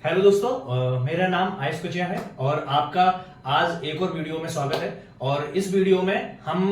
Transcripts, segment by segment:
Hello दोस्तों, मेरा नाम आयुष कुचिया है और आपका आज एक और वीडियो में स्वागत है। और इस वीडियो में हम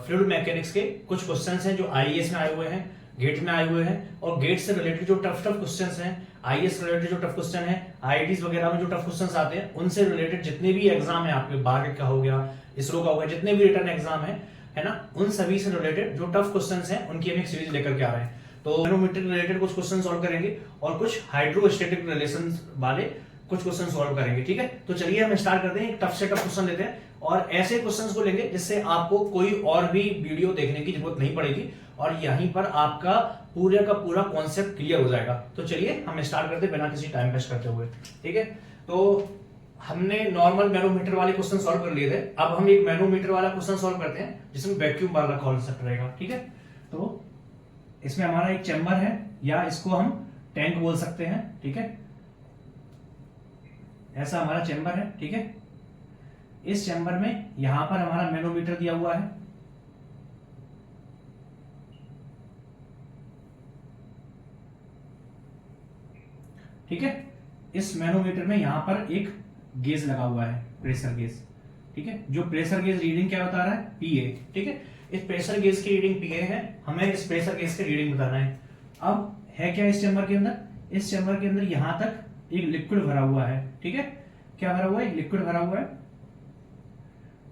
फ्लूइड मैकेनिक्स के कुछ क्वेश्चंस हैं जो आईएएस में आए हुए हैं, गेट में आए हुए हैं, और गेट से रिलेटेड जो टफ क्वेश्चंस हैं, आईएएस रिलेटेड जो टफ क्वेश्चन है, आईआईटीज वगैरह में जो टफ क्वेश्चंस आते हैं, उनसे रिलेटेड जितने भी एग्जाम है आपके, बार्गेट का हो गया, इसरो का हो गया, जितने भी रिटर्न एग्जाम है ना, उन सभी से रिलेटेड जो टफ क्वेश्चंस हैं उनकी हम एक सीरीज लेकर के आ रहे हैं। तो मैनोमीटर रिलेटेड कुछ क्वेश्चन सॉल्व करेंगे और कुछ हाइड्रोस्टैटिक रिलेशन वाले कुछ क्वेश्चन सॉल्व करेंगे। ठीक है, तो चलिए हम स्टार्ट करते हैं। एक टफ से टफ क्वेश्चन लेते हैं और ऐसे क्वेश्चंस को लेंगे जिससे आपको कोई और भी वीडियो देखने की जरूरत नहीं पड़ेगी और यहीं पर आपका पूरे का पूरा कॉन्सेप्ट क्लियर हो जाएगा। तो चलिए हम स्टार्ट करते हैं बिना किसी टाइम वेस्ट करते हुए। ठीक है, तो हमने नॉर्मल मैनोमीटर वाले क्वेश्चन सॉल्व कर लिए थे। अब हम एक मैनोमीटर वाला क्वेश्चन सॉल्व करते हैं जिसमें वैक्यूम वाला कॉन्सेप्ट रहेगा। ठीक है, तो इसमें हमारा एक चैम्बर है या इसको हम टैंक बोल सकते हैं। ठीक है, ऐसा हमारा चैम्बर है। ठीक है, इस चैम्बर में यहां पर हमारा मैनोमीटर दिया हुआ है। ठीक है, इस मैनोमीटर में यहां पर एक गेज लगा हुआ है, प्रेशर गेज। ठीक है, जो प्रेशर गेज रीडिंग क्या बता रहा है, पीए। ठीक है, इस प्रेशर गेज की रीडिंग पीए है, हमें इस प्रेशर गेज की रीडिंग बताना है। अब है क्या इस चैम्बर के अंदर, इस चैम्बर के अंदर यहां तक एक लिक्विड भरा हुआ है। ठीक है, क्या भरा हुआ है, लिक्विड भरा हुआ है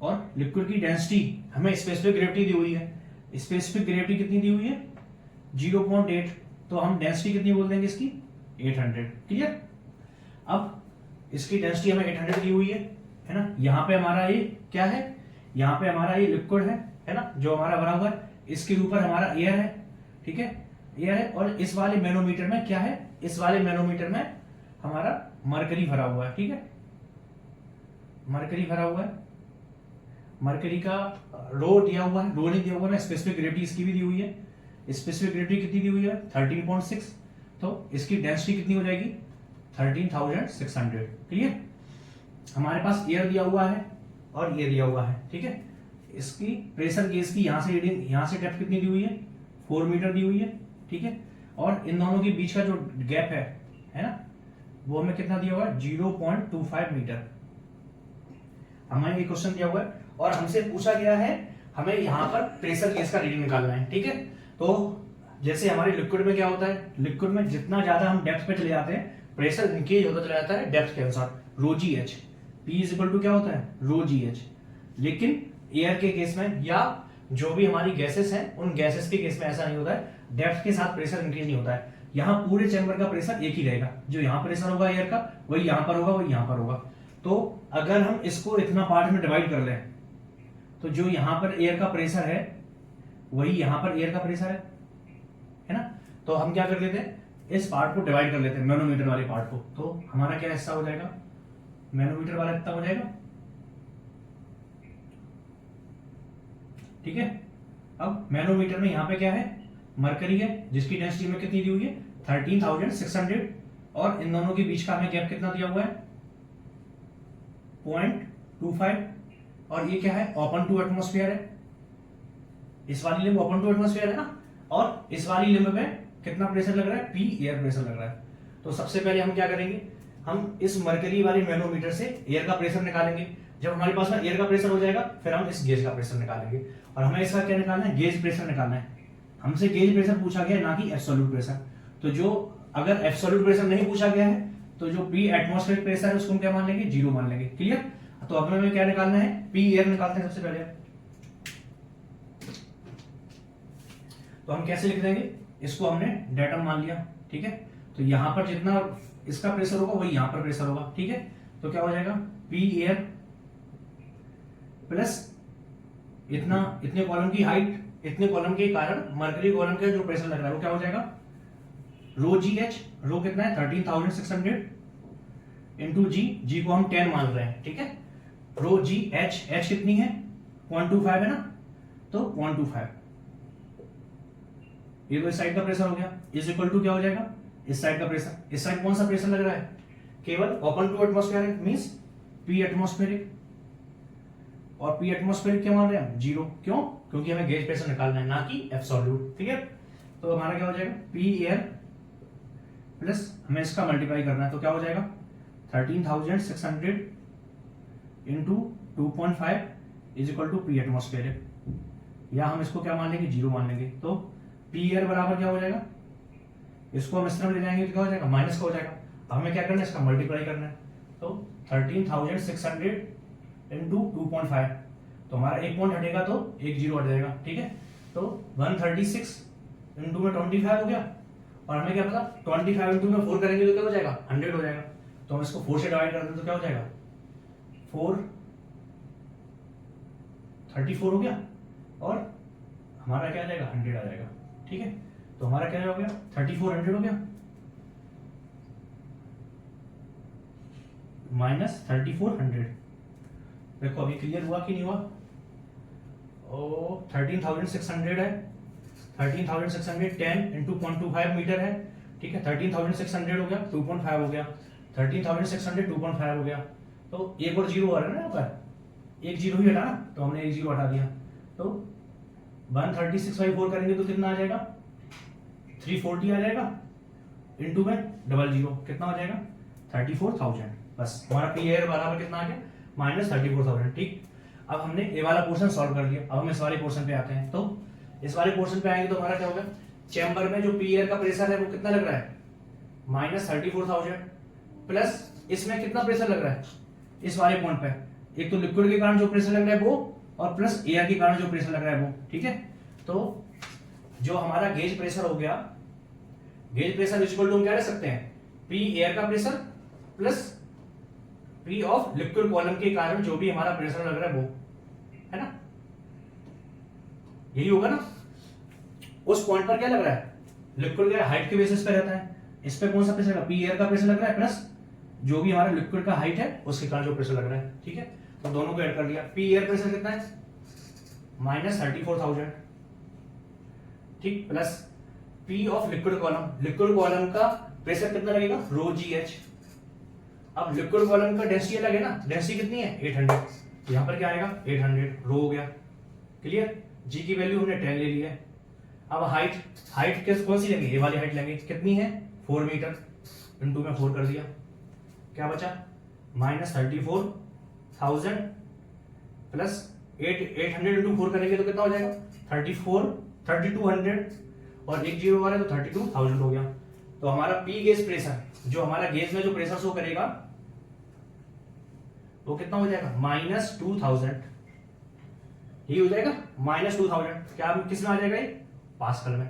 और लिक्विड की डेंसिटी हमें स्पेसिफिक ग्रेविटी दी हुई है। स्पेसिफिक ग्रेविटी कितनी दी हुई है, 0.8। तो हम डेंसिटी कितनी बोल देंगे इसकी, 800। क्लियर, अब इसकी डेंसिटी हमें 800 दी हुई है ना। यहां पे हमारा ये क्या है, यहां पे हमारा ये लिक्विड है ना, जो हमारा भरा हुआ है। इसके ऊपर हमारा एयर है। ठीक है, एयर है। और इस वाले मैनोमीटर में क्या है, इस वाले मैनोमीटर में हमारा मरकरी भरा हुआ है। ठीक है, मरकरी भरा हुआ है। मरकरी का रो दिया हुआ है, रो नहीं दिया हुआ है, स्पेसिफिक ग्रेविटी इसकी भी दी हुई है। स्पेसिफिक ग्रेविटी कितनी दी हुई है, 13.6। तो इसकी डेंसिटी कितनी हो जाएगी, 13,600। क्लियर, हमारे पास एयर दिया हुआ है और ये दिया हुआ है। ठीक है, इसकी प्रेशर गेज की यहां से रीडिंग, यहां से डेप्थ कितनी दी हुई है, 4 मीटर दी हुई है। ठीक है, और इन दोनों के बीच का जो गैप है ना, वो हमें कितना दिया हुआ है, 0.25 मीटर। हमें ये क्वेश्चन दिया हुआ है और हमसे पूछा गया है हमें यहां पर प्रेशर गेज का रीडिंग निकालना है। ठीक है, तो जैसे हमारे लिक्विड में क्या होता है, लिक्विड में जितना ज्यादा हम डेप्थ पे चले जाते हैं, प्रेशर इंक्रीज होता चला जाता है डेप्थ के अनुसार, rho G H. P is equal to क्या होता है, रो जी एच। लेकिन एयर के केस में या जो भी हमारी गैसेस हैं, उन गैसेस के केस में ऐसा नहीं होता है, डेप्थ के साथ प्रेशर इंक्रीज नहीं होता है। यहाँ पूरे चैम्बर का प्रेशर एक ही रहेगा, जो यहाँ प्रेशर होगा एयर का वही यहाँ पर होगा, वही यहाँ पर होगा। तो अगर हम इसको इतना पार्ट में डिवाइड कर लें तो जो यहाँ पर एयर का प्रेशर है वही यहाँ पर एयर का प्रेशर है ना। तो हम क्या कर लेते हैं, इस पार्ट को डिवाइड कर लेते हैं, मैनोमीटर वाले पार्ट को। तो हमारा क्या हिस्सा हो जाएगा, मैनोमीटर वाला कितना हो जाएगा। ठीक है, अब मैनोमीटर में यहां पे क्या है, मरकरी है, जिसकी डेंसिटी में कितनी दी हुई है, 13,600। और इन दोनों के बीच का हमें गैप कितना दिया हुआ है, 0.25। और ये क्या है, ओपन टू एटमोस्फेयर है। इस वाली लिंब ओपन टू एटमोस्फेयर है ना, और इस वाली लिंब में कितना प्रेशर लग रहा है, पी एयर प्रेशर लग रहा है। तो सबसे पहले हम क्या करेंगे, हम इस मरकरी वाले मैनोमीटर से एयर का प्रेशर निकालेंगे। जब हमारे पास में एयर का प्रेशर हो जाएगा फिर हम इस गेज का प्रेशर निकालेंगे। और हमें इसका क्या निकालना है, गेज प्रेशर निकालना है। हमसे गेज प्रेशर पूछा गया है, ना कि एब्सोल्यूट प्रेशर। तो जो अगर एब्सोल्यूट प्रेशर नहीं पूछा गया है तो जो पी एटमॉस्फेरिक प्रेशर है उसको हम क्या मान लेंगे, 0 मान लेंगे। क्लियर, तो अब हमें क्या निकालना है, पी एयर निकालते हैं सबसे पहले। तो हम कैसे लिख देंगे, इसको हमने डेटम मान लिया। ठीक है, तो यहां पर जितना इसका प्रेशर होगा वही यहां पर प्रेशर होगा। ठीक है, तो क्या हो जाएगा, पी एयर प्लस इतने कॉलम की हाइट, इतने कॉलम के कारण मरकरी कॉलम का जो प्रेशर लग रहा है वो क्या हो जाएगा, रो जी एच। रो कितना है, 13,600 इंटू जी, जी को हम 10 मान रहे हैं। ठीक है, रो जी एच, एच कितनी है, 0.25 है ना, तो 0.25 ये तो इस साइड का प्रेशर हो गया, इज इक्वल टू क्या हो जाएगा, इस साइड का प्रेशर। इस साइड कौन सा प्रेशर लग रहा है, केवल open to atmosphere means P atmospheric. और पी एटमोस्फेरिक क्या मान रहे हैं, 0। क्यों, क्योंकि हमें गेज प्रेशर निकालना है, ना कि एब्सोल्यूट। ठीक है, तो हमारा क्या हो जाएगा, पी एयर प्लस हमें इसका मल्टीप्लाई करना है, तो क्या हो जाएगा 13,600 into 2.5 is equal to P atmospheric, या हम इसको क्या मान लेंगे 0 मान लेंगे। तो पी एयर बराबर क्या हो जाएगा, इसको हम इस तरफ ले जाएंगे तो क्या हो जाएगा माइनस का हो जाएगा। अब हमें क्या करना है इसका मल्टीप्लाई करना है, तो 13,600 इंटू 2.5, तो हमारा एक पॉइंट हटेगा तो एक जीरो हट जाएगा, ठीक है। तो 136 इंटू में 25 हो गया, और हमें क्या पता 25 इंटू में 4 करेंगे तो क्या हो जाएगा 100 हो जाएगा। तो हम इसको 4 से डिवाइड कर दें तो क्या हो जाएगा 434 हो गया, और हमारा क्या आ जाएगा 100 आ जाएगा, ठीक है। तो हमारा क्या हो गया 3400 हो गया माइनस 3400। देखो अभी क्लियर हुआ कि नहीं हुआ। ओ 13,600 है, 13,600 10 इंटू 0.25 मीटर है, ठीक है। 13,600 हो गया 2.5 हो गया, 13,600 2.5 हो गया, तो एक और जीरो आ रहा है ना यहाँ पर, एक जीरो ही हटा ना, तो हमने एक जीरो हटा दिया। तो 136/4 करेंगे तो कितना आ जाएगा 340 आ जाएगा, इंटू में डबल जीरो कितना हो जाएगा 34,000। बस हमारा पी एयर बराबर कितना आ गया माइनस 34,000, ठीक। अब हमने ये वाला पोर्शन सॉल्व कर लिया, अब हम इस वाले पोर्शन पे आते हैं। तो इस वाले पोर्शन पे आएंगे तो हमारा क्या होगा, चैम्बर में जो पी एयर का प्रेशर है वो कितना लग रहा है माइनस 34,000, प्लस इसमें कितना प्रेशर लग रहा है इस वाले पॉइंट पे, एक तो लिक्विड के कारण जो प्रेशर लग रहा है वो, और प्लस एयर के कारण जो प्रेशर लग रहा है वो, ठीक है। तो जो हमारा गेज प्रेशर हो गया, गेज प्रेशर इक्वल टू हम क्या रख सकते हैं पी एयर का pressure plus P of liquid column के कारण जो भी हमारा प्रेशर लग रहा है वो, है ना, यही होगा ना। उस पॉइंट पर क्या लग रहा है लिक्विड के हाइट के बेसिस पे रहता है, इस पे कौन सा प्रेशर लगा पी एयर का प्रेशर लग रहा है प्लस जो भी हमारा लिक्विड का हाइट है उसके कारण जो प्रेशर लग रहा है, ठीक है। तो दोनों को ऐड कर लिया, पी एयर प्रेशर कितना है माइनस 34,000, ठीक, plus P of liquid column, liquid column का प्रेशर कितना लगेगा रो जी एच। अब लिक्विड कॉलम का डेंसिटी अलग है ना, डेंसिटी कितनी है 800, तो यहां पर क्या आएगा 800 रो हो गया, क्लियर। जी की वैल्यू हमने 10 ले ली है। अब हाइट, हाइट किस कौन सी लेंगे ये वाली हाइट लेंगे, कितनी है 4 मीटर, इंटू में 4 कर दिया, क्या बचा माइनस 34,000 प्लस 800 इंटू 4 करेंगे तो कितना हो जाएगा 3200, और एक जीरो आ रहा है तो 32,000 हो गया। तो हमारा पी गेज प्रेशर, जो हमारा गेज में जो प्रेशर शो करेगा वो कितना हो जाएगा माइनस 2000, ये हो जाएगा माइनस 2000, क्या किस में आ जाएगा ये पास्कल में।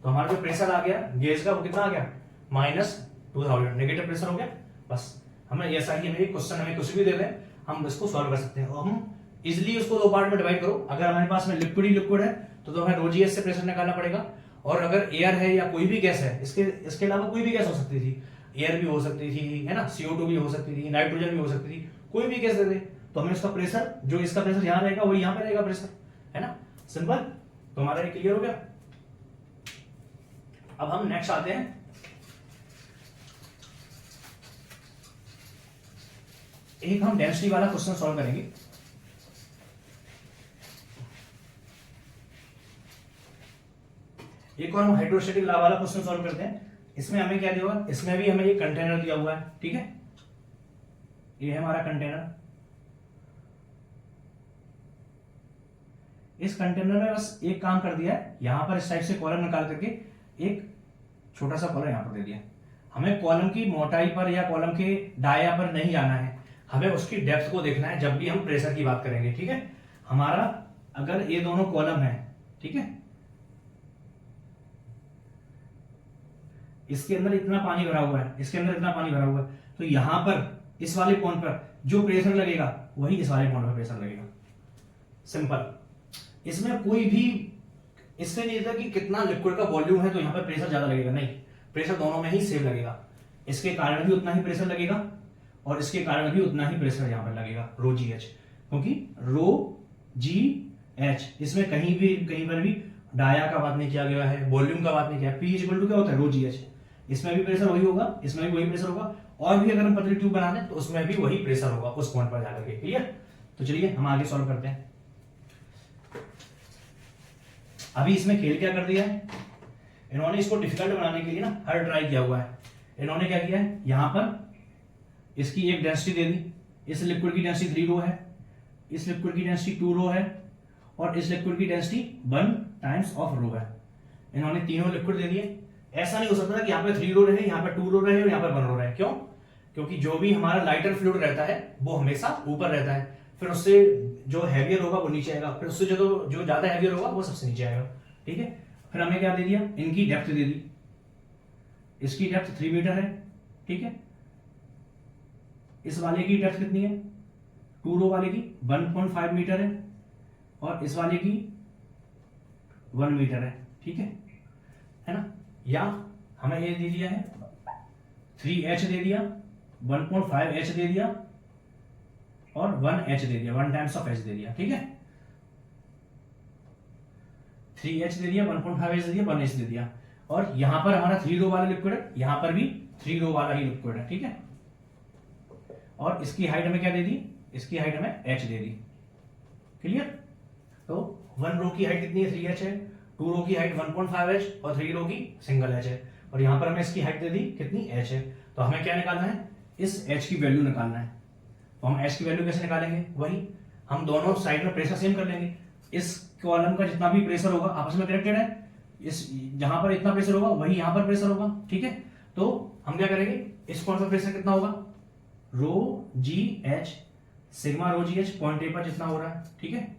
तो हमारा जो प्रेशर आ गया गेज का वो कितना आ गया माइनस 2000, नेगेटिव प्रेशर हो गया। बस हमें ऐसा ही मेरे क्वेश्चन हमें कुछ भी दे दें हम इसको सॉल्व कर सकते हैं, और हम इजिली उसको दो पार्ट में डिवाइड करो। अगर हमारे पास में लिक्विड ही लिक्विड है तो हमें रोजीएस से प्रेशर निकालना पड़ेगा, और अगर एयर है या कोई भी गैस है, इसके अलावा कोई भी गैस हो सकती थी, एयर भी हो सकती थी, है ना, CO2 भी हो सकती थी, नाइट्रोजन भी हो सकती थी, कोई भी गैस दे दे तो हमें इसका प्रेशर, जो इसका प्रेशर यहां रहेगा वही यहां पे रहेगा प्रेशर, है ना, सिंपल। तो हमारा ये क्लियर हो गया। अब हम नेक्स्ट आते हैं, एक हम डेंसिटी वाला क्वेश्चन सॉल्व करेंगे। एक और हम हाइड्रोस्टैटिक लॉ वाला क्वेश्चन सॉल्व करते हैं। इसमें हमें क्या दिया हुआ, इसमें भी हमें ये कंटेनर दिया हुआ है, ठीक है, ये है हमारा कंटेनर। इस कंटेनर में बस एक काम कर दिया है, यहां पर इस टाइप से कॉलम निकाल करके एक छोटा सा कॉलम यहां पर दे दिया। हमें कॉलम की मोटाई पर या कॉलम के डाया पर नहीं जाना है, हमें उसकी डेप्थ को देखना है जब भी हम प्रेशर की बात करेंगे, ठीक है। हमारा अगर ये दोनों कॉलम है, ठीक है, इसके अंदर इतना पानी भरा हुआ है, इसके अंदर इतना पानी भरा हुआ है, तो यहां पर इस वाले पॉइंट पर जो प्रेशर लगेगा वही इस वाले पॉइंट पर प्रेशर लगेगा, सिंपल। इसमें कोई भी इससे नहीं था कि कितना लिक्विड का वॉल्यूम है तो यहां पर प्रेशर ज्यादा लगेगा, नहीं, प्रेशर दोनों में ही सेम लगेगा। इसके कारण भी उतना ही प्रेशर लगेगा और इसके कारण भी उतना ही प्रेशर यहां पर लगेगा रो जी एच, क्योंकि रो जी एच इसमें कहीं पर भी डाया का बात नहीं किया गया है, वॉल्यूम का बात नहीं किया। पी इक्वल टू क्या होता है रो जी एच, इसमें भी प्रेशर वही होगा, इसमें भी वही प्रेशर होगा, और भी अगर हम पतली ट्यूब बना दें तो उसमें भी वही प्रेशर होगा उस पॉइंट पर जाकर के, क्लियर। तो चलिए हम आगे सॉल्व करते हैं। अभी इसमें खेल क्या कर दिया है इन्होंने, इसको डिफिकल्ट बनाने के लिए ना हर ट्राई किया हुआ है। इन्होंने क्या किया है, यहां पर इसकी एक डेंसिटी दे दी, इस लिक्विड की डेंसिटी 3 रो है, इस लिक्विड की डेंसिटी 2 रो है, और इस लिक्विड की डेंसिटी 1 टाइम्स ऑफ रो है। इन्होंने तीनों लिक्विड दे दिए। ऐसा नहीं हो सकता कि यहाँ पे 3 रो रहे, यहाँ पे 2 रो रहे और यहाँ पे 1 रो रहे। क्यों? क्योंकि जो भी हमारा लाइटर फ्लूइड रहता है वो हमेशा ऊपर रहता है, फिर उससे जो हैवियर होगा वो नीचे आएगा, फिर उससे जो ज्यादा हैवियर होगा वो सबसे नीचे आएगा। ठीक है, फिर हमने क्या दे दिया, इनकी डेप्थ दे दी। इसकी डेप्थ 3 मीटर है। ठीक है, इस वाले की डेप्थ कितनी है, 2 रो वाले की 1.5 मीटर है, और इस वाले की 1 मीटर है। ठीक है ना। या हमें ये दे दिया है 3h दे दिया, 1.5h दे दिया, और 1h दे दिया, 1 टाइम्स ऑफ h दे दिया। ठीक है, 3h दे दिया, 1.5h दे दिया, 1h दे दिया, और यहां पर हमारा 3 रो वाला लिक्विड है, यहां पर भी 3 रो वाला ही लिक्विड है। ठीक है, और इसकी हाइट हमें क्या दे दी, इसकी हाइट हमें h दे दी। क्लियर? तो 1 रो की हाइट कितनी है, 3h है, 2 रो की हाइट 1.5h, और 3 रो की सिंगल h है, और यहां पर हमें इसकी हाइट दे दी कितनी, h है। तो हमें क्या निकालना है, इस h की वैल्यू निकालना है। तो हम h की वैल्यू कैसे निकालेंगे, वही हम दोनों साइड में प्रेशर सेम कर लेंगे। इस कॉलम का जितना भी प्रेशर होगा आपस में कनेक्टेड है, इस जहां पर इतना प्रेशर होगा वही यहां पर प्रेशर होगा। ठीक है, तो हम क्या करेंगे, इस कॉलम का प्रेशर कितना होगा, rho G H sigma rho G H point A पर जितना हो रहा है। ठीक है,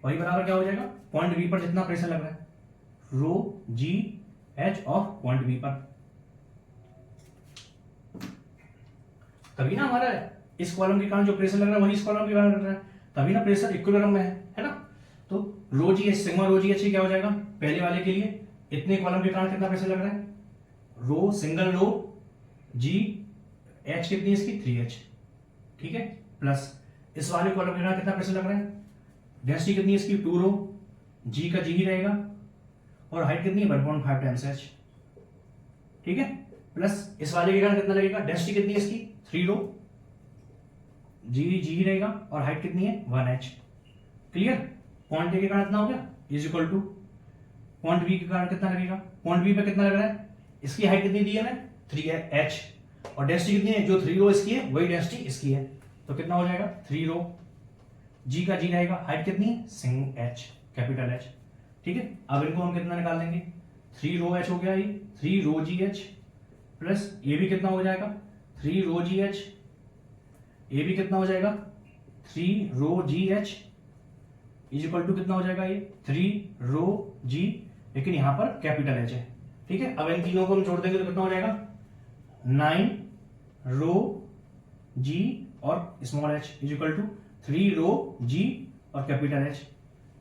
वही बराबर क्या हो जाएगा, पॉइंट बी पर जितना प्रेशर लग रहा है, rho G H of point B पर। तभी ना हमारा इस कॉलम के कारण जो प्रेशर लग रहा है वही इस कॉलम के कारण लग रहा है, तभी ना प्रेशर इक्विलिब्रियम में है ना। तो रो G H sigma rho G H क्या हो जाएगा, पहले वाले के लिए इतने कॉलम के कारण कितना प्रेशर लग रहा है, रो सिंगल रो जी एच कितनी है इसकी 3h। ठीक है, प्लस इस वाले कॉलम के कारण कितना प्रेशर लग रहा है, डेंसिटी कितनी है इसकी 2 रो, जी का जी ही रहेगा, और हाइट कितनी है 1.5 टाइम्स h। ठीक है, प्लस इस वाले के कारण कितना लगेगा, डेंसिटी कितनी है इसकी 3 रो, जी जी ही रहेगा, और हाइट कितनी है 1h। क्लियर? पॉइंट ए के कारण कितना हो गया, is equal to point B के कारण कितना लगेगा, पॉइंट बी पे कितना लग रहा है, इसकी हाइट कितनी दी है हमें 3h, और डेंसिटी कितनी है, जो 3 रो इसकी है वही डेंसिटी इसकी है, तो कितना हो जाएगा 3 रो, जी का जी रहेगा, हाइट कितनी है सिंग h कैपिटल H। ठीक है, अब इनको हम कितना निकाल लेंगे, 3 रो h हो गया, ये 3 रो जी एच, प्लस ये भी कितना हो जाएगा 3 रो जी एच, ये भी कितना हो जाएगा 3 rho G H is equal to कितना हो जाएगा, ये 3 रो जी, लेकिन यहां पर कैपिटल H है। ठीक है, अब इन तीनों को हम जोड़ देंगे तो कितना हो जाएगा 9 रो जी और small h is equal to 3 rho g और कैपिटल H।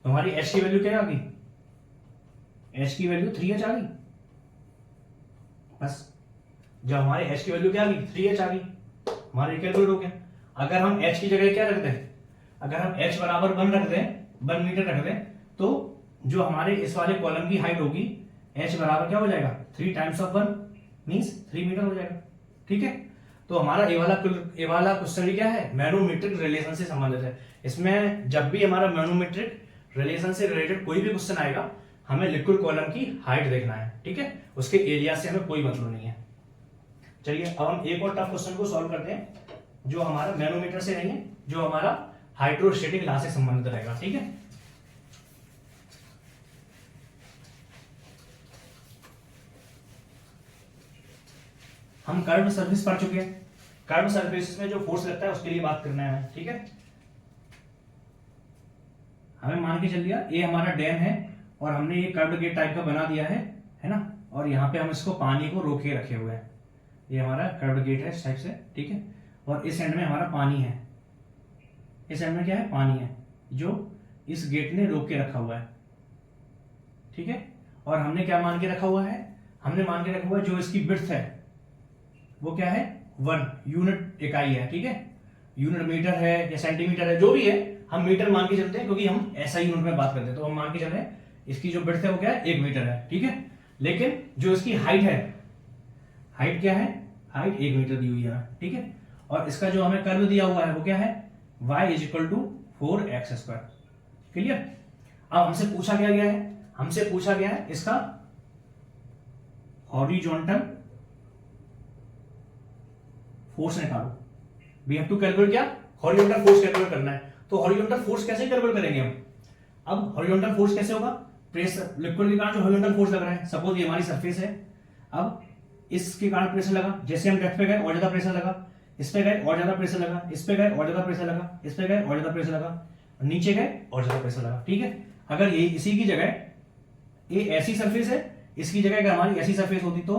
तो हमारी h की वैल्यू क्या आ गई, h की वैल्यू 3h आ गई। बस जब हमारे h की वैल्यू क्या आ गई 3h आ गई, हमारे कैलकुलेट हो गया। अगर हम h की जगह क्या रख दें, अगर हम h बराबर 1 रख दें, 1 मीटर रख दें, तो जो हमारे इस वाले कॉलम की हाइट होगी h बराबर क्या हो जाएगा 3 टाइम्स ऑफ 1 मींस 3 मीटर हो जाएगा। ठीक है, तो हमारा ये वाला क्वेश्चन क्या है, मैनोमेट्रिक रिलेशन से संबंधित है। इसमें जब भी हमारा मैनोमेट्रिक रिलेशन से रिलेटेड कोई भी क्वेश्चन आएगा, हमें लिक्विड कॉलम की हाइट देखना है। ठीक है, उसके एरिया से हमें कोई मतलब नहीं है। चलिए अब हम एक और टफ क्वेश्चन को सॉल्व करते हैं, जो हमारा मैनोमीटर से नहीं है, जो हमारा हाइड्रोस्टेटिक लॉ से संबंधित रहेगा। ठीक है, हम कर्व सर्फेस पढ़ चुके हैं, कर्व सर्फेस में जो फोर्स लगता है उसके लिए बात करना है। ठीक है, हमें मान के चल दिया ये हमारा डैम है और हमने ये कर्व गेट टाइप का बना दिया है ना, और यहाँ पे हम इसको पानी को रोके रखे हुए हैं। ये हमारा कर्व गेट है इस टाइप से। ठीक है, और इस एंड में हमारा पानी है, इस एंड में क्या है पानी है, जो इस गेट ने रोक के रखा हुआ है। ठीक है, और हमने क्या मान के रखा हुआ है, हमने मान के रखा हुआ है जो इसकी विड्थ है वो क्या है 1 यूनिट इकाई है। ठीक है, यूनिट मीटर है या सेंटीमीटर है, जो भी है हम मीटर मान के चलते हैं, क्योंकि हम ऐसा यूनिट में बात करते हैं, तो हम मान के चल रहे हैं इसकी जो विड्थ है वो क्या है 1 मीटर है। ठीक है, लेकिन जो इसकी हाइट है, हाइट क्या है, हाइट 1 मीटर दी हुई है। ठीक है, और इसका जो हमें कर्व दिया हुआ है वो क्या है y is equal to 4x²। क्लियर? अब हमसे पूछा क्या गया है, हमसे पूछा गया है इसका हॉरिजॉन्टल फोर्स निकालो। वी हैव टू कैलकुलेट क्या, हॉरिजॉन्टल फोर्स कैलकुलेट करना है। तो हॉरिजॉन्टल फोर्स कैसे कैलकुलेट करेंगे हम? अब हॉरिजॉन्टल फोर्स कैसे होगा, प्रेशर लिक्विड के कारण जो हॉरिजॉन्टल फोर्स लग रहा है, सपोज ये हमारी सरफेस है, अब इसके कारण प्रेशर लगा, जैसे हम डेप्थ पे गए और ज्यादा प्रेशर लगा, इस पे गए और ज्यादा प्रेशर लगा, इस पे गए और ज्यादा प्रेशर लगा, इस पे गए और ज्यादा प्रेशर लगा, नीचे गए और ज्यादा प्रेशर लगा। ठीक है, अगर ये इसी की जगह ये ऐसी सरफेस है, इसकी जगह अगर हमारी ऐसी सरफेस होती तो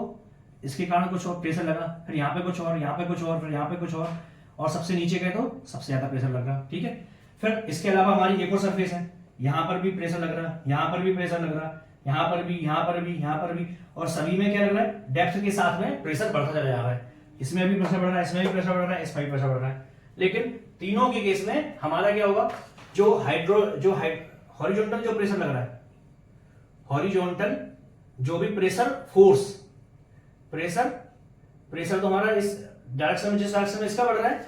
इसके कारण कुछ और प्रेशर लगा, फिर यहाँ पे कुछ और, यहाँ पे कुछ और, फिर यहाँ पे कुछ और सबसे नीचे गए तो सबसे ज्यादा प्रेशर लग रहा। ठीक है, फिर इसके अलावा हमारी एक और सरफेस है, यहाँ पर भी प्रेशर लग रहा, यहाँ पर भी प्रेशर लग रहा, यहाँ पर भी, यहाँ पर भी, यहाँ पर भी, और सभी में क्या लग रहा है, डेप्थ के साथ में प्रेशर बढ़ता चला जा रहा है। इसमें भी प्रेशर बढ़ रहा है, इसमें भी प्रेशर बढ़ रहा है, इसमें भी प्रेशर बढ़ रहा है। लेकिन तीनों के केस में हमारा क्या होगा, जो हॉरिजॉन्टल जो प्रेशर लग रहा है, हॉरिजॉन्टल जो भी प्रेशर फोर्स, प्रेशर तो हमारा इस डायरेक्शन में, जिस डायरेक्शन में इसका बढ़ रहा है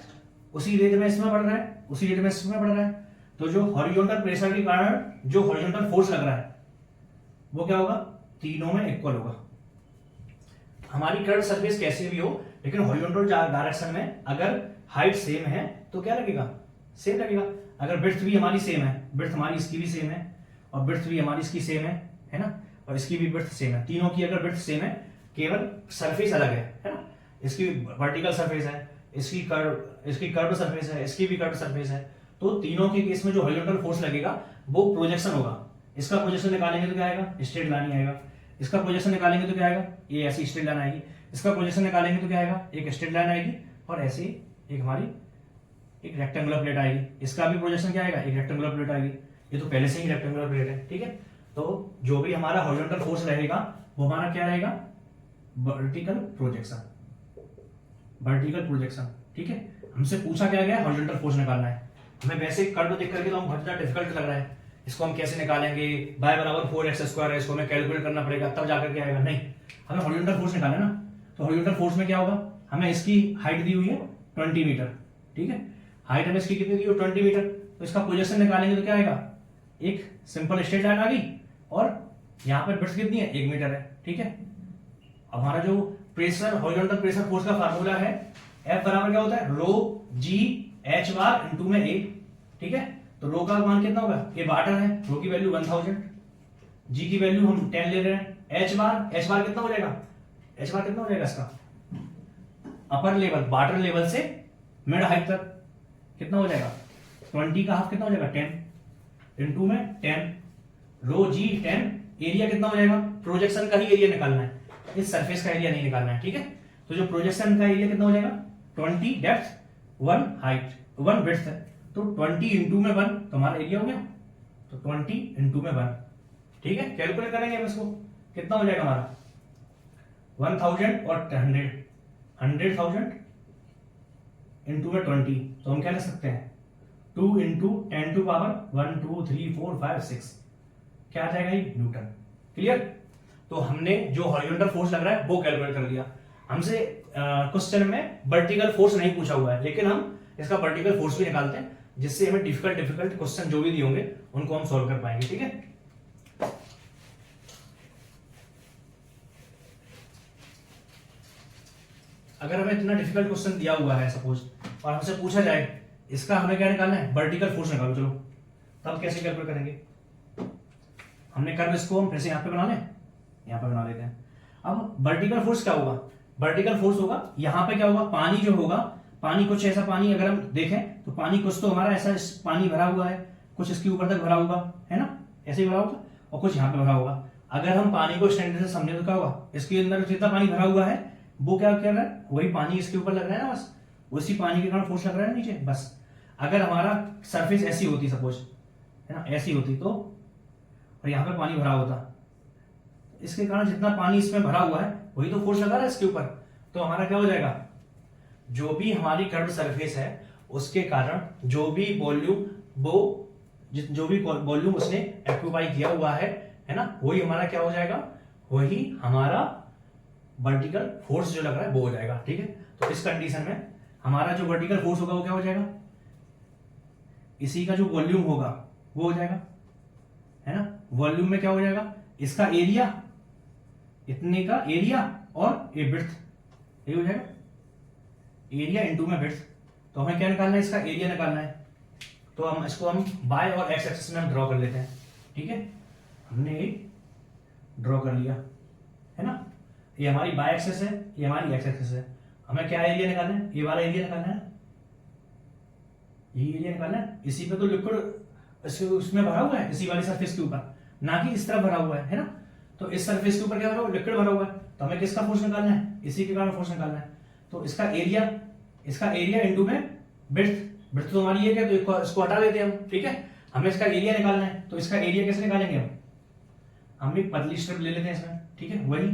उसी रेट में इसमें बढ़ रहा है, उसी रेट में इसमें बढ़ रहा है। तो जो हॉरिजॉन्टल प्रेशर के कारण जो हॉरिजॉन्टल फोर्स लग रहा है वो क्या होगा, तीनों में इक्वल होगा। हमारी कर्व सरफेस कैसे भी हो, लेकिन हॉरिजॉन्टल डायरेक्शन में अगर हाइट सेम है तो क्या लगेगा, सेम लगेगा। अगर ब्रेड्थ भी हमारी सेम है, ब्रेड्थ हमारी इसकी भी सेम है, और ब्रेड्थ भी हमारी इसकी सेम है ना, और इसकी भी ब्रेड्थ सेम है, तीनों की अगर ब्रेड्थ सेम है, केवल सरफेस अलग है ना, इसकी वर्टिकल सरफेस है, इसकी कर्व सरफेस है, इसकी भी कर्व सरफेस है, तो तीनों के केस में जो हॉरिजॉन्टल फोर्स लगेगा वो प्रोजेक्शन होगा। इसका प्रोजेक्शन निकालेंगे तो क्या आएगा, स्ट्रेट लाइन ही आएगा। इसका प्रोजेक्शन निकालेंगे तो क्या आएगा, ये ऐसी स्ट्रेट लाइन आएगी। इसका प्रोजेक्शन निकालेंगे तो क्या आएगा, एक स्ट्रेट लाइन आएगी, और ऐसे एक हमारी एक रेक्टेंगुलर प्लेट आएगी। इसका भी प्रोजेक्शन क्या आएगा, एक रेक्टेंगुलर प्लेट आएगी। ये तो पहले से ही रेक्टेंगुलर प्लेट है। ठीक है, तो जो भी हमारा हॉरिजॉन्टल फोर्स रहेगा वो हमारा क्या रहेगा, वर्टिकल प्रोजेक्शन, वर्टिकल प्रोजेक्शन। ठीक है, हमसे पूछा क्या गया, हॉरिजॉन्टल फोर्स निकालना है। हमें वैसे कर्व देख करके तो हम बहुत ज्यादा डिफिकल्ट लग रहा है, इसको हम कैसे निकालेंगे, y बराबर 4x² है, इसको हमें कैलकुलेट करना पड़ेगा तब जाकर के आएगा। नहीं, हमें हॉरिजॉन्टल फोर्स निकालना है ना। तो हॉरिजॉन्टल फोर्स में क्या होगा, हमें इसकी हाइट दी हुई है 20 मीटर। ठीक है, हाइट हमें इसकी कितनी दी हुई, 20 मीटर। तो इसका प्रोजेक्शन निकालेंगे तो क्या आएगा, एक सिंपल स्ट्रेट लाइन आ गई, और यहाँ पर ब्रेड्थ कितनी है, 1 मीटर है। ठीक है, हमारा जो प्रेशर, हॉरिजॉन्टल प्रेशर फोर्स का फार्मूला है, F बराबर क्या होता है, rho G H bar into में ए। ठीक है, तो रो का मान कितना होगा, ये वाटर है, रो की वैल्यू 1000, जी की वैल्यू हम 10 ले रहे हैं, एच बार कितना हो जाएगा, एच बार कितना हो जाएगा इसका, अपर लेवल वाटर लेवल से मिड हाइट तक कितना हो जाएगा, 20 का हाफ कितना हो जाएगा, 10 इंटू में 10, रो जी 10, एरिया कितना हो जाएगा, प्रोजेक्शन का ही एरिया निकालना है, इस सरफेस का एरिया नहीं निकालना है। ठीक है, तो जो प्रोजेक्शन का एरिया कितना हो जाएगा, 20 डेप्थ 1 हाइट 1 ब्रेड्थ है, तो 20 इंटू में 1 तो हमारा एरिया हो गया, तो 20 इंटू में 1। ठीक है, कैलकुलेट करेंगे हम इसको, कितना हो जाएगा हमारा 1000 और 100,000 इंटू में 20, तो हम क्या लिख सकते हैं 2 इंटू 10 टू पावर 1 2 3 4 5 6, क्या आ जाएगा ये, न्यूटन। क्लियर, तो हमने जो हॉरिजॉन्टल फोर्स लग रहा है वो कैलकुलेट कर लिया। हमसे क्वेश्चन में वर्टिकल फोर्स नहीं पूछा हुआ है, लेकिन हम इसका वर्टिकल फोर्स भी निकालते हैं, जिससे हमें डिफिकल्ट क्वेश्चन जो भी दिए होंगे उनको हम सॉल्व कर पाएंगे। ठीक है, अगर हमें इतना डिफिकल्ट क्वेश्चन दिया हुआ है सपोज, और हमसे पूछा जाए इसका हमें क्या निकालना है, वर्टिकल फोर्स निकालो, चलो तब कैसे कैलकुलेट करेंगे। हमने कर्व इसको हम फिर से यहाँ पे बना लें, यहाँ पे बना लेते हैं। अब वर्टिकल फोर्स क्या होगा, वर्टिकल फोर्स होगा, यहाँ पे क्या होगा, पानी जो होगा, पानी कुछ ऐसा, पानी अगर हम देखें तो पानी कुछ तो हमारा ऐसा पानी भरा हुआ है, कुछ इसके ऊपर तक भरा हुआ है ना, ऐसे ही भरा होगा, और कुछ यहाँ पे भरा होगा। अगर हम पानी को स्टैंडर्ड से समझे तो क्या होगा, इसके अंदर जितना पानी भरा हुआ है वो क्या कर रहा है, वही पानी इसके ऊपर लग रहा है ना, बस उसी पानी के कारण फोर्स लग रहा है नीचे बस। अगर हमारा सरफेस ऐसी होती सपोज, है ना, ऐसी होती तो, और यहाँ पे पानी भरा होता, इसके कारण जितना पानी इसमें भरा हुआ है वही तो फोर्स लगा रहा है इसके ऊपर, तो हमारा क्या हो जाएगा, जो भी हमारी कर्व सरफेस है उसके कारण जो भी वॉल्यूम उसने ऑक्यूपाई किया हुआ है ना, वही हमारा क्या हो जाएगा, वही हमारा वर्टिकल फोर्स जो लग रहा है वो हो जाएगा। ठीक है, तो इस कंडीशन में हमारा जो वर्टिकल फोर्स होगा वो क्या हो जाएगा, इसी का जो वॉल्यूम होगा वो हो जाएगा, है ना, वॉल्यूम में क्या हो जाएगा, इसका एरिया इतने का एरिया और ये विड्थ, ये हो जाएगा एरिया इनटू में विड्थ। तो हमें क्या निकालना है, इसका एरिया निकालना है। तो हम इसको हम बाय और एक्स एक्सिस में हम ड्रॉ कर लेते हैं। ठीक है, हमने ड्रॉ कर लिया है ना, ये हमारी बाय एक्सिस है, ये हमारी एक्स एक्सिस है। हमें क्या एरिया निकालना है, ये वाला एरिया निकालना है, ये एरिया निकालना है। इसी पे तो लिक्विड उसमें भरा हुआ है, इसी वाली सरफेस के ऊपर, ना कि इस तरफ भरा हुआ है ना। तो इस सरफेस के ऊपर क्या भरा हुआ है, लिक्विड भरा हुआ है। तो हमें किसका फोर्स निकालना है, इसी के कारण फोर्स निकालना है। तो इसका एरिया इनटू में विड्थ, विड्थ तो हमारी ये है, तो इसको हटा देते हैं हम। ठीक है, हमें इसका एरिया निकालना है। तो इसका एरिया कैसे निकालेंगे हम एक पतली स्ट्रिप ले लेते हैं इसमें। ठीक है, वही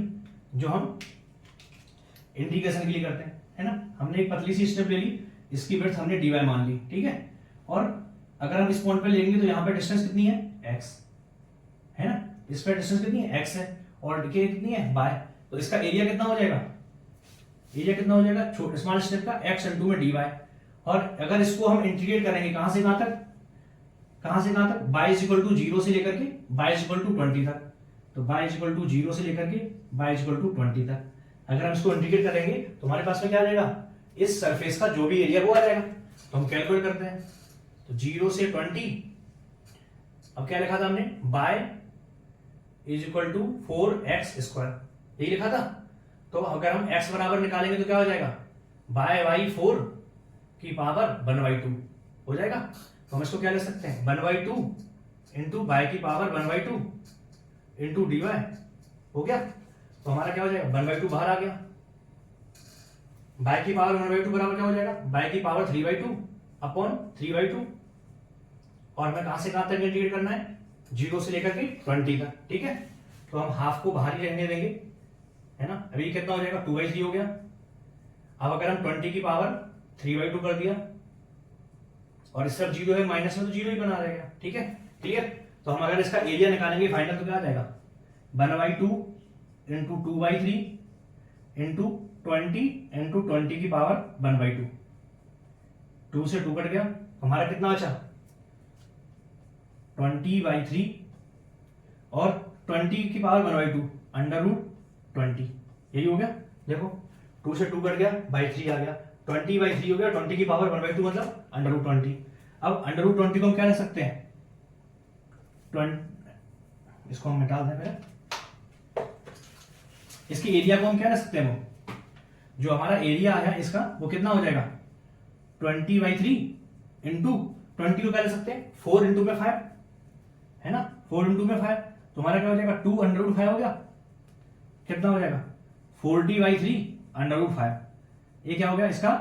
जो हम इंटीग्रेशन के लिए करते हैं, है ना। हमने एक पतली सी स्ट्रिप ले ली, इसकी विड्थ हमने dy मान ली। ठीक है, और अगर हम इस पॉइंट पे लेंगे तो यहाँ पे डिस्टेंस कितनी है, x है ना, इस पे डिस्टेंस कितनी है, x है, और ये कितनी है, y। तो इसका एरिया कितना हो जाएगा, एरिया कितना हो जाएगा छोटे स्मॉल स्ट्रिप का, x इंटू में dy। और अगर इसको हम इंटीग्रेट करेंगे कहां से कहां तक, y इक्वल टू 0 से लेकर के y इक्वल टू 20 तक। तो y इक्वल टू 0 से लेकर के y इक्वल टू 20 तक अगर हम इसको इंटीग्रेट करेंगे तो हमारे पास में क्या आ जाएगा, इस सरफेस का जो भी एरिया वो आ जाएगा। तो हम कैलकुलेट करते हैं। तो 0 से 20, अब क्या लिखा था हमने, y is equal to 4x square, यही लिखा था। तो अगर हम x बराबर निकालेंगे तो क्या हो जाएगा, y 4 की पावर 1/2 हो जाएगा। तो हम इसको क्या ले सकते हैं, 1/2 इंटू y की पावर 1/2 इंटू dy हो गया। तो हमारा क्या हो जाएगा, 1/2 बाहर आ गया, y की पावर 1/2 बराबर क्या हो जाएगा, y की पावर 3/2 अपॉन 3/2। और हमें कहां से कहां तक इंटीग्रेट करना है, 0 से लेकर के 20 तक। ठीक है, तो हम हाफ को बाहर ही रहने देंगे, है ना। अभी कितना हो जाएगा, 2/3 हो गया। अब अगर हम 20 की पावर 3/2 कर दिया, और इस तरफ 0 है, माइनस में तो 0 ही बना रहेगा। ठीक है, क्लियर। तो हम अगर इसका एरिया निकालेंगे फाइनल तो क्या आ जाएगा, 1/2 इंटू 2/3 इंटू 20 इंटू 20 की पावर 1/2। 2 से 2 कट गया, हमारा कितना बचा, 20/3 और 20 की पावर 1/2 √20, यही हो गया। देखो 2 से 2 कट गया, /3 आ गया, 20/3 हो गया, 20 की पावर 1/2 मतलब √20। अब √20 को हम क्या ले सकते हैं, 20, इसको हम मिटा दें पहले, इसकी एरिया को हम क्या ले सकते हैं, वो जो हमारा एरिया आया इसका वो कितना हो जाएगा, 20/3 इंटू 20 को क्या ले सकते हैं, 4 इंटू में 5 है ना, 4 इंटू में 5, तो हमारा क्या हो जाएगा, 2 √5 हो गया। कितना हो जाएगा, 40/3 √5। ये क्या हो गया, इसका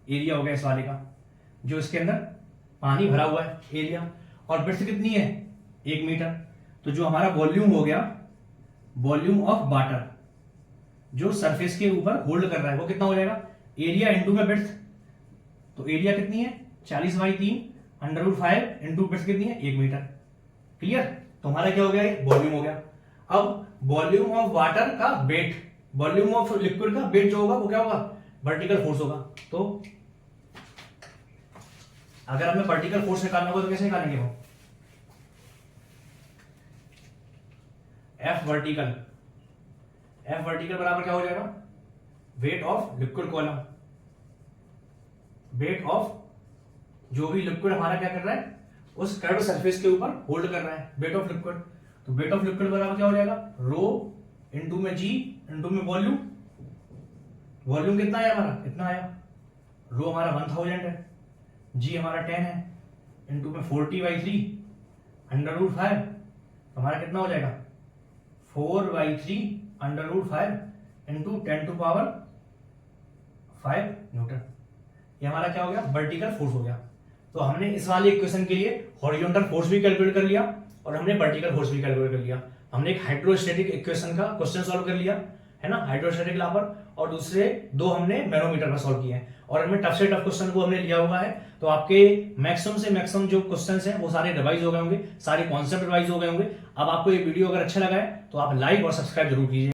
एरिया हो गया इस वाले का, जो इसके अंदर पानी भरा हुआ है एरिया। और विड्थ कितनी है, 1 मीटर। तो जो हमारा वॉल्यूम हो गया, वॉल्यूम ऑफ वाटर जो सरफेस के ऊपर होल्ड कर रहा है, वो कितना हो जाएगा, एरिया इंटू में विड्थ। तो एरिया कितनी है, 40/3 √5 इंटू विड्थ कितनी है, 1 मीटर। क्लियर। तो हमारा क्या हो गया, वॉल्यूम हो गया। अब वॉल्यूम ऑफ वाटर का वेट, वॉल्यूम ऑफ लिक्विड का वेट जो होगा वो क्या होगा, वर्टिकल फोर्स होगा। तो अगर हमें वर्टिकल फोर्स निकालना होगा तो कैसे निकालेंगे, वो F वर्टिकल बराबर क्या हो जाएगा, weight of liquid column, weight of जो भी लिक्विड हमारा क्या कर रहा है उस कर्व सरफेस के ऊपर होल्ड कर रहा है, वेट ऑफ लिक्विड। तो वेट ऑफ लिक्विड बराबर क्या हो जाएगा, रो इंटू में जी इंटू में वॉल्यूम। वॉल्यूम कितना आया हमारा, इतना आया, रो हमारा 1000 है, जी हमारा 10 है, इंटू में 40/3 √5, हमारा कितना हो जाएगा, 4/3 √5 इंटू 10⁵ न्यूटन। ये हमारा क्या हो गया, वर्टिकल फोर्स हो गया। तो हमने इस वाले इक्वेशन के लिए हॉरिजॉन्टल फोर्स भी कैलकुलेट कर लिया और हमने वर्टिकल फोर्स भी कैलकुलेट कर लिया। हमने एक हाइड्रोस्टैटिक इक्वेशन का क्वेश्चन सॉल्व कर लिया है ना, हाइड्रोस्टैटिक लॉ पर, और दूसरे 2 हमने मैनोमीटर पर सॉल्व किए हैं। और हमें टफ से टफ क्वेश्चन को हमने लिया हुआ है। तो आपके मैक्सिमम से मैक्सिमम जो क्वेश्चंस हैं वो सारे रिवाइज हो गए होंगे, सारे कॉन्सेप्ट रिवाइज हो गए होंगे। अब आपको ये वीडियो अगर अच्छा लगा है तो आप लाइक और सब्सक्राइब जरूर कीजिए।